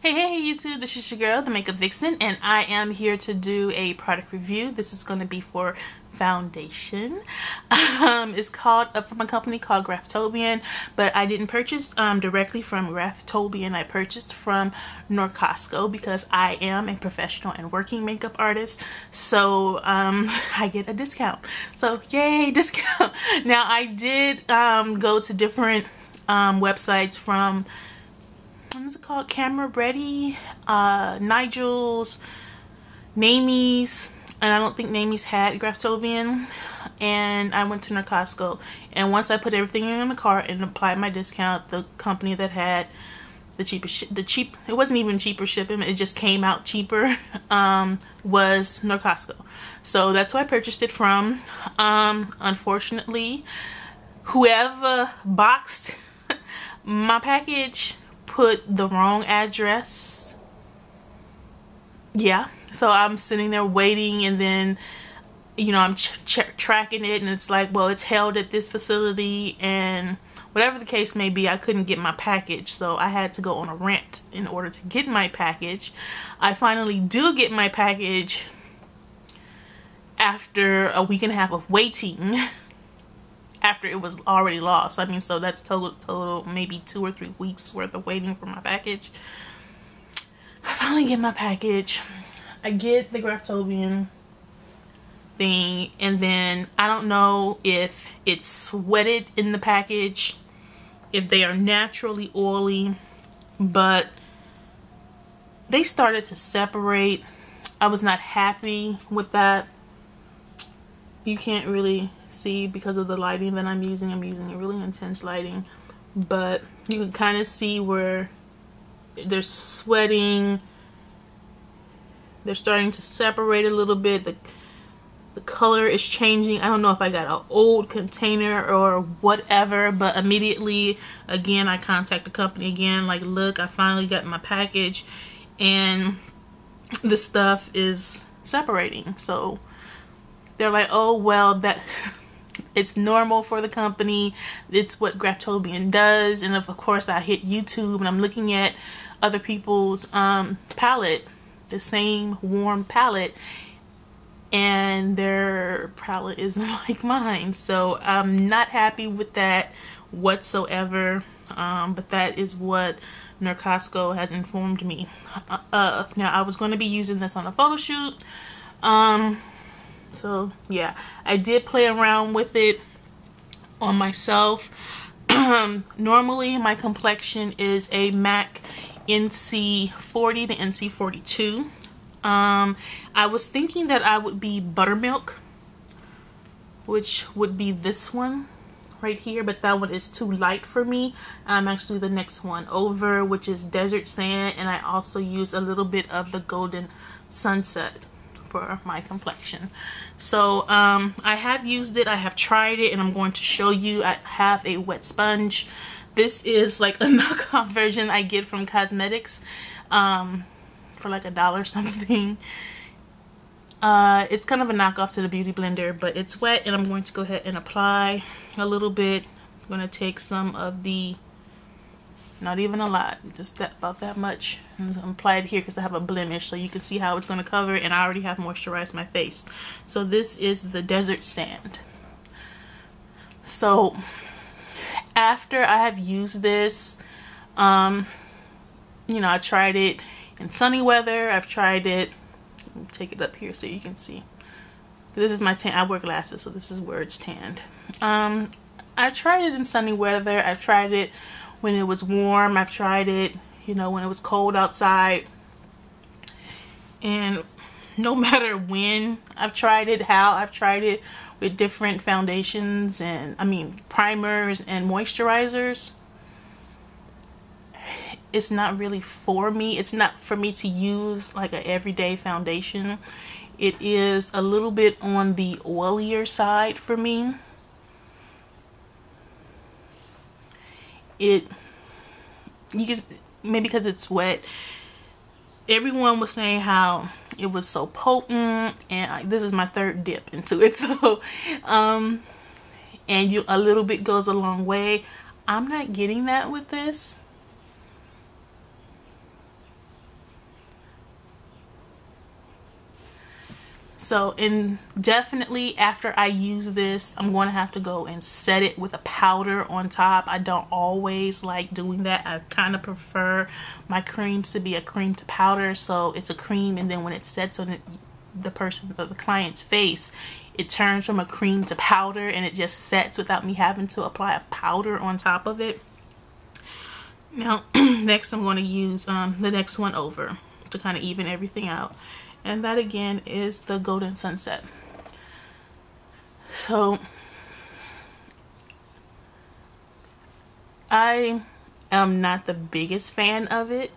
Hey YouTube, this is your girl, the Makeup Vixen, and I am here to do a product review. This is going to be for foundation. It's called from a company called Graftobian, but I didn't purchase directly from Graftobian. I purchased from Norcostco because I am a professional and working makeup artist, so I get a discount. So yay, discount. Now I did go to different websites from, what is it called? Camera Ready, Nigel's, Namie's, and I don't think Namie's had Graftobian. And I went to Norcostco, and once I put everything in the cart and applied my discount, the company that had the cheapest, it wasn't even cheaper shipping, it just came out cheaper, was Norcostco. So that's who I purchased it from. Unfortunately, whoever boxed my package put the wrong address. Yeah, so I'm sitting there waiting, and then I'm tracking it, and it's like, well, it's held at this facility, and whatever the case may be, I couldn't get my package, so I had to go on a rant in order to get my package. I finally do get my package after a week and a half of waiting. After it was already lost. I mean, so that's total maybe 2 or 3 weeks worth of waiting for my package. I finally get my package. I get the Graftobian thing, and then I don't know if it's sweated in the package, if they are naturally oily, but they started to separate. I was not happy with that. You can't really see because of the lighting that I'm using. I'm using a really intense lighting, but you can kind of see where they're sweating. They're starting to separate a little bit. The color is changing. I don't know if I got an old container or whatever, but immediately again I contact the company again, like, look, I finally got my package and the stuff is separating. So they're like, oh well, that it's normal for the company, it's what Graftobian does. And of course I hit YouTube and I'm looking at other people's palette, the same warm palette, and their palette isn't like mine. So I'm not happy with that whatsoever, but that is what Norcostco has informed me of. Now I was going to be using this on a photo shoot, so yeah, I did play around with it on myself. Normally my complexion is a MAC NC40 to NC42. I was thinking that I would be buttermilk, which would be this one right here, but that one is too light for me. I'm actually the next one over, which is desert sand, and I also use a little bit of the golden sunset for my complexion. So I have used it, I have tried it, and I'm going to show you. I have a wet sponge. This is like a knockoff version I get from cosmetics for like $1 something. It's kind of a knockoff to the beauty blender, but it's wet, and I'm going to go ahead and apply a little bit. I'm going to take some of the, not even a lot, just about that much, and apply it here because I have a blemish, so you can see how it's going to cover, and I already have moisturized my face. So this is the desert sand. So after I have used this, I tried it in sunny weather. I've tried it, let me take it up here so you can see. This is my tan. I wear glasses, so this is where it's tanned. I tried it in sunny weather. I've tried it when it was warm. I've tried it, when it was cold outside. And no matter when I've tried it, how I've tried it with different foundations and, primers and moisturizers, it's not really for me. It's not for me to use like an everyday foundation. It is a little bit on the oilier side for me. Maybe because it's wet. Everyone was saying how it was so potent, and this is my third dip into it, so and a little bit goes a long way. I'm not getting that with this. So, and definitely after I use this, I'm going to have to go and set it with a powder on top. I don't always like doing that. I kind of prefer my creams to be a cream to powder. So it's a cream, and then when it sets on the person or the client's face, it turns from a cream to powder, and it just sets without me having to apply a powder on top of it. Now, next I'm going to use the next one over to kind of even everything out. And that again is the Golden Sunset. So I am not the biggest fan of it.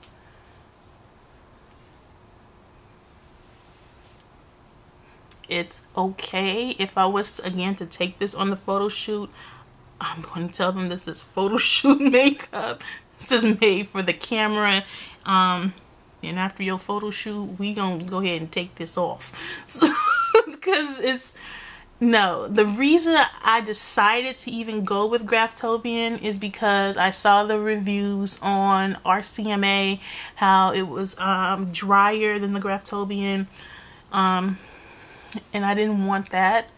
It's okay. If I was again to take this on the photo shoot, I'm going to tell them this is photo shoot makeup. This is made for the camera. And after your photo shoot, we gonna go ahead and take this off. So, because it's, no. The reason I decided to even go with Graftobian is because I saw the reviews on RCMA, how it was drier than the Graftobian. And I didn't want that.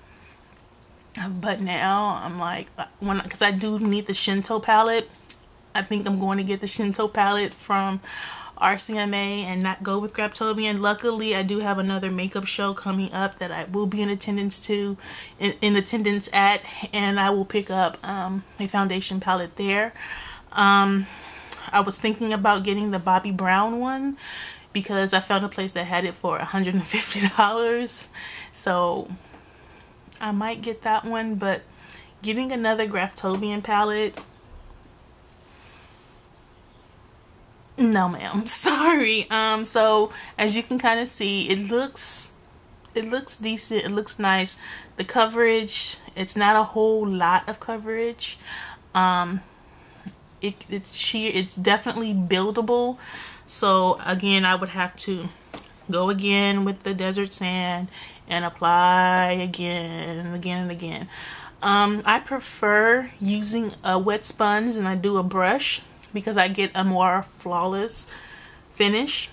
But now I'm like, because I do need the Shinto palette. I think I'm going to get the Shinto palette from RCMA and not go with Graftobian. Luckily, I do have another makeup show coming up that I will be in attendance to, in attendance at, and I will pick up a foundation palette there. I was thinking about getting the Bobbi Brown one because I found a place that had it for $150. So I might get that one, but getting another Graftobian palette, no ma'am, sorry. So as you can kind of see, it looks decent, it looks nice. The coverage, it's not a whole lot of coverage. It's definitely buildable. So again, I would have to go again with the desert sand and apply again and again and again. I prefer using a wet sponge than I do a brush, because I get a more flawless finish.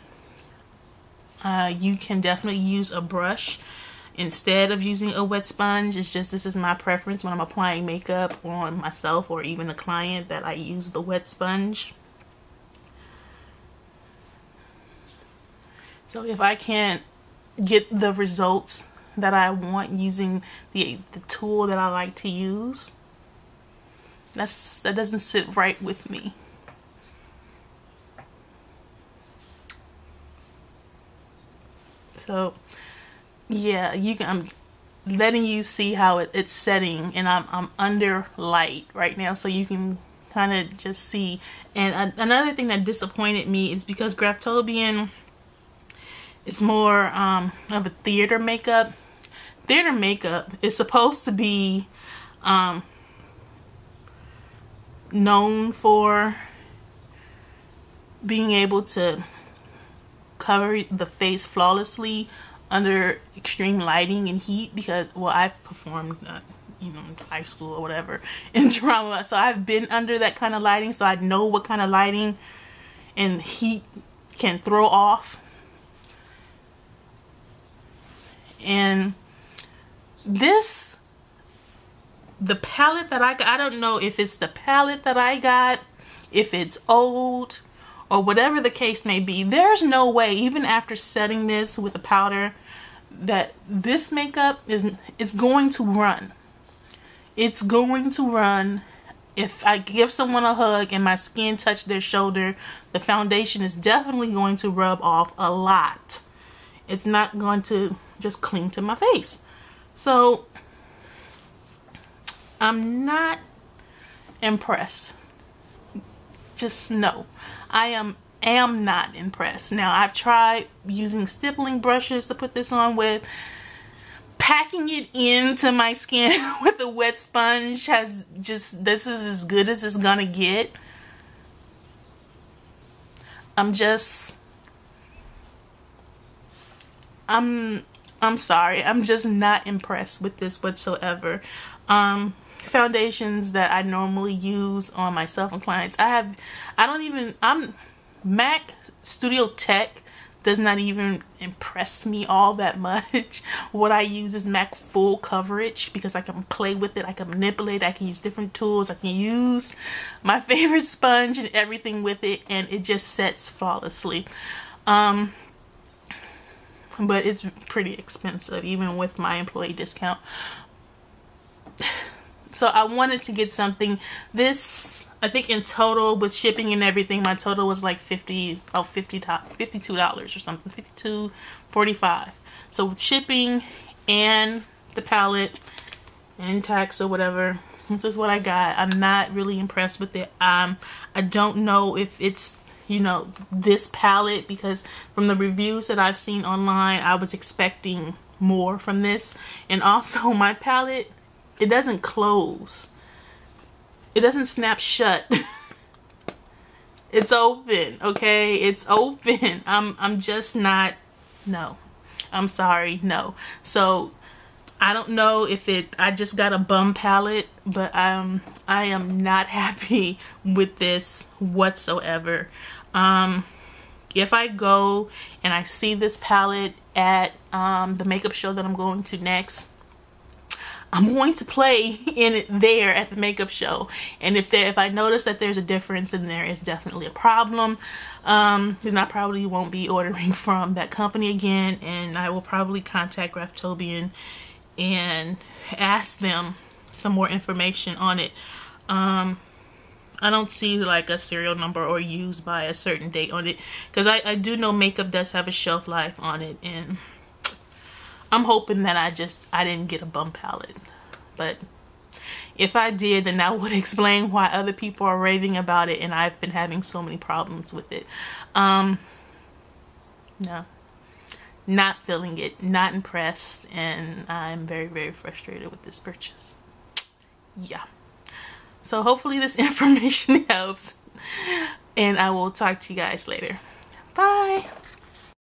You can definitely use a brush instead of using a wet sponge. It's just, this is my preference when I'm applying makeup on myself or even a client, that I use the wet sponge. So if I can't get the results that I want using the tool that I like to use, that doesn't sit right with me. So yeah, I'm letting you see how it's setting, and I'm under light right now, so you can kind of just see. And another thing that disappointed me is because Graftobian is more of a theater makeup. Theater makeup is supposed to be known for being able to cover the face flawlessly under extreme lighting and heat, because, well, I've performed you know, in high school or whatever in drama, so I've been under that kind of lighting, so I know what kind of lighting and heat can throw off. And this, the palette that I got, I don't know if it's the palette that I got, if it's old, or whatever the case may be. There's no way, even after setting this with a powder, that this makeup it's going to run. It's going to run. If I give someone a hug and my skin touch their shoulder, the foundation is definitely going to rub off a lot. It's not going to just cling to my face. So I'm not impressed. Just no, I am not impressed. Now, I've tried using stippling brushes to put this on with. Packing it into my skin with a wet sponge has just, this is as good as it's gonna get. I'm sorry, I'm just not impressed with this whatsoever. Foundations that I normally use on myself and clients, I'm MAC Studio Tech. does not even impress me all that much. What I use is MAC full coverage because I can play with it, I can manipulate, I can use different tools, I can use my favorite sponge and everything with it, and it just sets flawlessly. But it's pretty expensive even with my employee discount. So I wanted to get something. This, I think in total with shipping and everything, my total was like $52 or something, $52.45. So with shipping and the palette and tax or whatever, this is what I got. I'm not really impressed with it. I don't know if it's, you know, this palette, because from the reviews that I've seen online, I was expecting more from this. And also my palette, it doesn't close. It doesn't snap shut. It's open, okay? It's open. I'm just not, no. I'm sorry, no. So I don't know if I just got a bum palette, but I am not happy with this whatsoever. If I go and I see this palette at the makeup show that I'm going to next, I'm going to play in it there at the makeup show, and if I notice that there's a difference, then there is definitely a problem. Then I probably won't be ordering from that company again, and I will probably contact Graftobian and ask them some more information on it. I don't see like a serial number or used by a certain date on it, because I do know makeup does have a shelf life on it, and I'm hoping that I didn't get a bum palette. But if I did, then that would explain why other people are raving about it and I've been having so many problems with it. No, not feeling it, not impressed, and I'm very, very frustrated with this purchase. Yeah. So hopefully this information helps, and I will talk to you guys later. Bye.